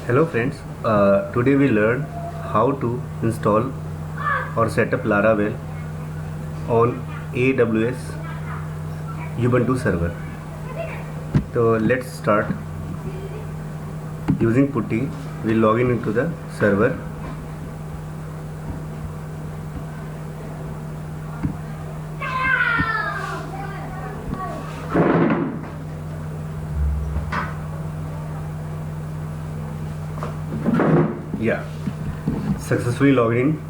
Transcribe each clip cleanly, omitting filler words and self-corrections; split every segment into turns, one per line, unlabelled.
Hello friends, today we learn how to install or set up Laravel on AWS Ubuntu server. So let's start. Using putty, we log in into the server. Yeah, successfully logged in,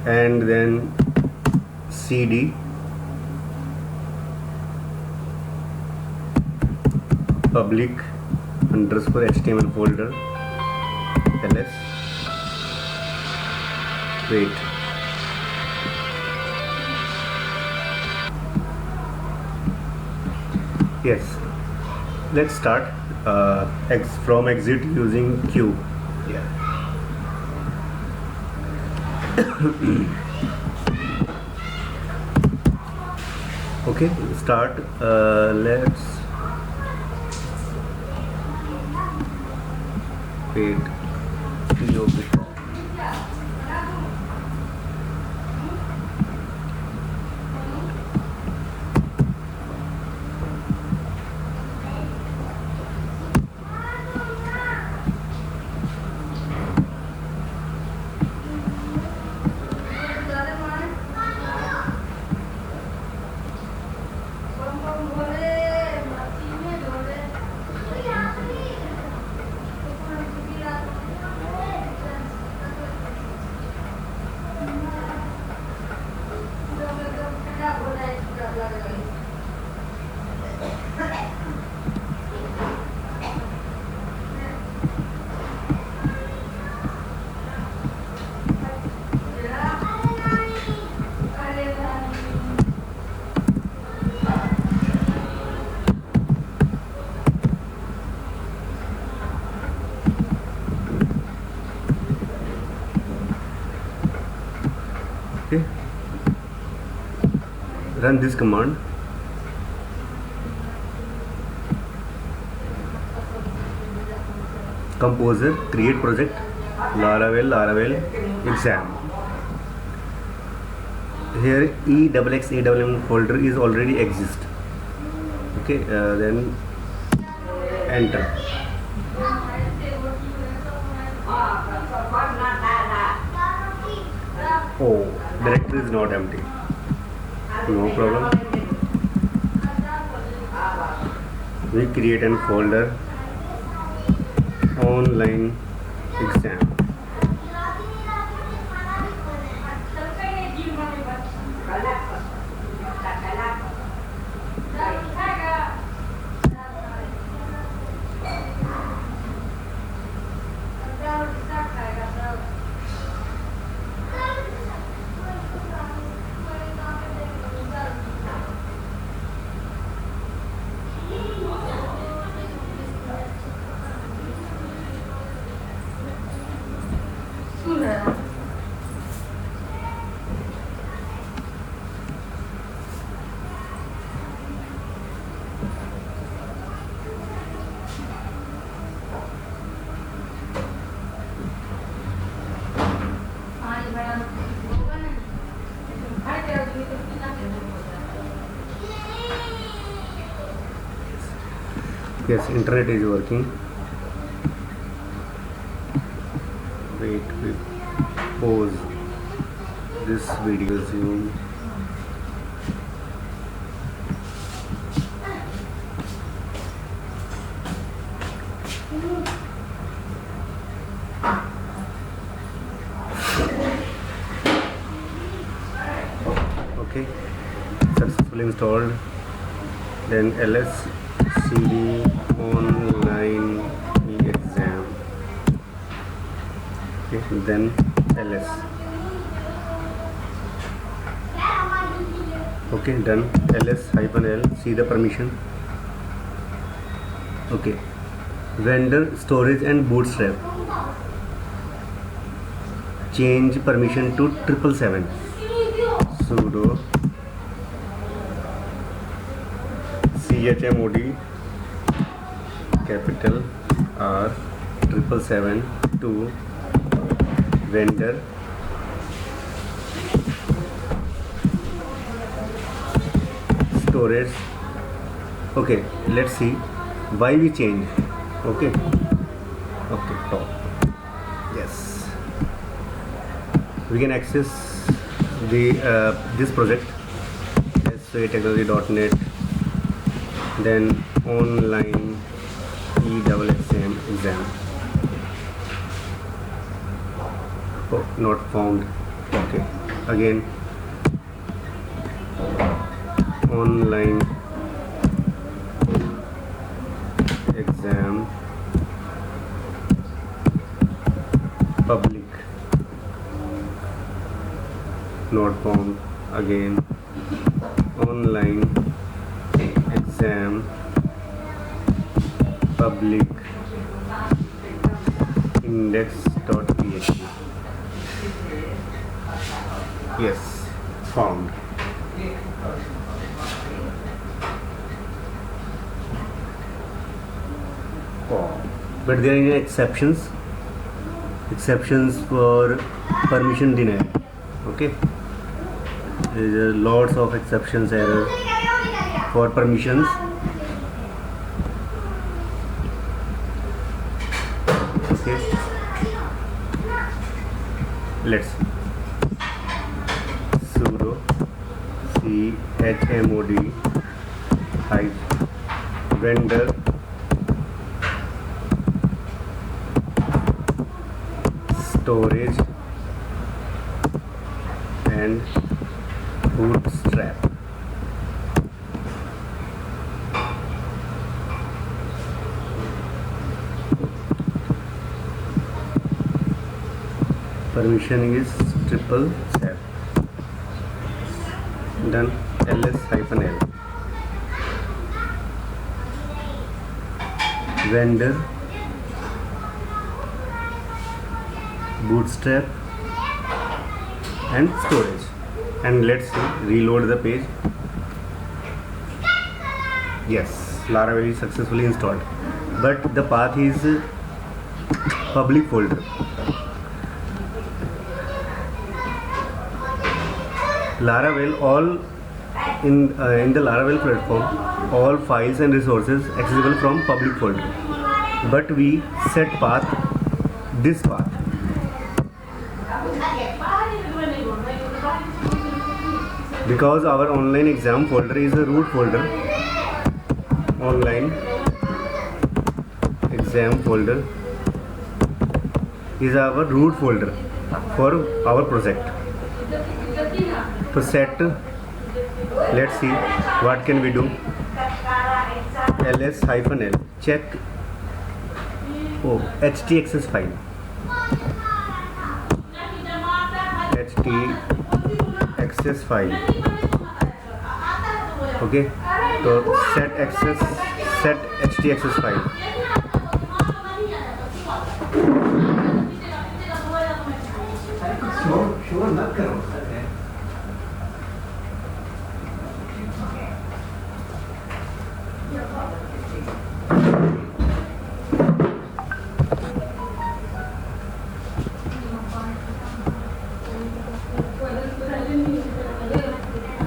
and then cd public underscore html folder ls. Wait, yes, let's start from exit using q. Yeah. Okay, start. Let's wait. Okay, run this command. Composer, create project, Laravel exam. Here EXXAWM folder is already exist. Okay, then enter. Oh, directory is not empty. No problem. We create a folder online exam. Yes, internet is working. Wait, we pause this video zoom. Okay, successfully installed. Then ls cd online exam. Okay, then ls. Okay, done. ls-l, see the permission. Okay, vendor storage and bootstrap, change permission to 777. Sudo chmod capital R 777 to vendor storage. Okay, let's see why we change. Okay, top. Yes, we can access the this project technology.net, then online exam. Oh, not found. Okay, again online exam public, not found. Again online exam public index.php. Yes, found. But there are exceptions for permission denied. Okay, there are lots of exceptions error for permissions. Okay, let's see. Sudo chmod vendor storage and bootstrap. Permission is 777. Done. ls-l vendor bootstrap and storage, and let's see, reload the page. Yes, Laravel is successfully installed, but the path is public folder. Laravel, all in the Laravel platform, all files and resources accessible from public folder, but we set path, this path. Because our online exam folder is a root folder, online exam folder is our root folder for our project. To set, let's see what can we do. ls-l check htaccess file. htaccess file. Okay, so set htaccess file.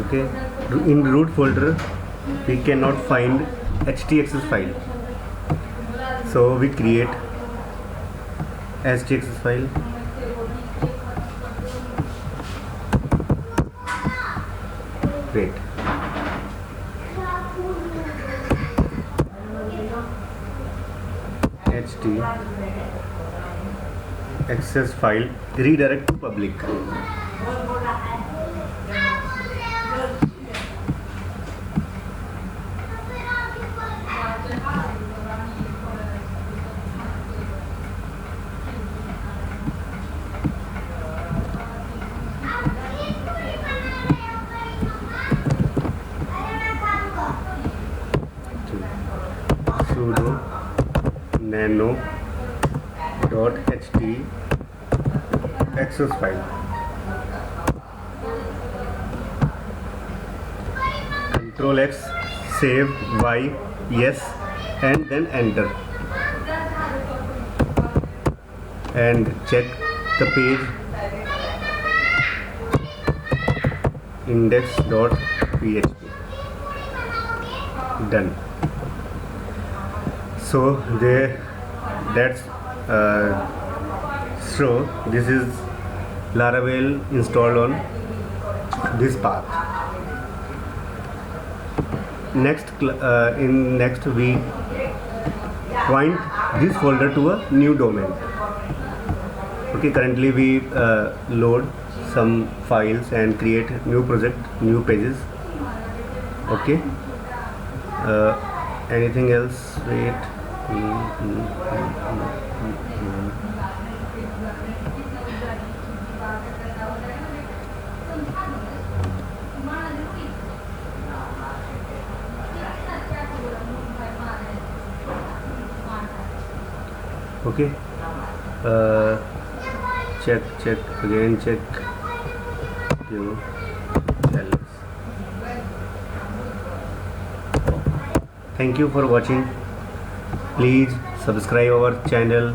Okay, in root folder we cannot find htaccess file, so we create htaccess file. Great. htaccess file redirect to public. Sudo nano.htaccess file. Control X, save, Y, yes, and then enter. and check the page index.php. Done. So that's so this is Laravel installed on this path. In next we point this folder to a new domain. Okay, currently we load some files and create new project, new pages. Okay, anything else? Wait. Okay, check again, check your else. Thank you for watching. Please subscribe our channel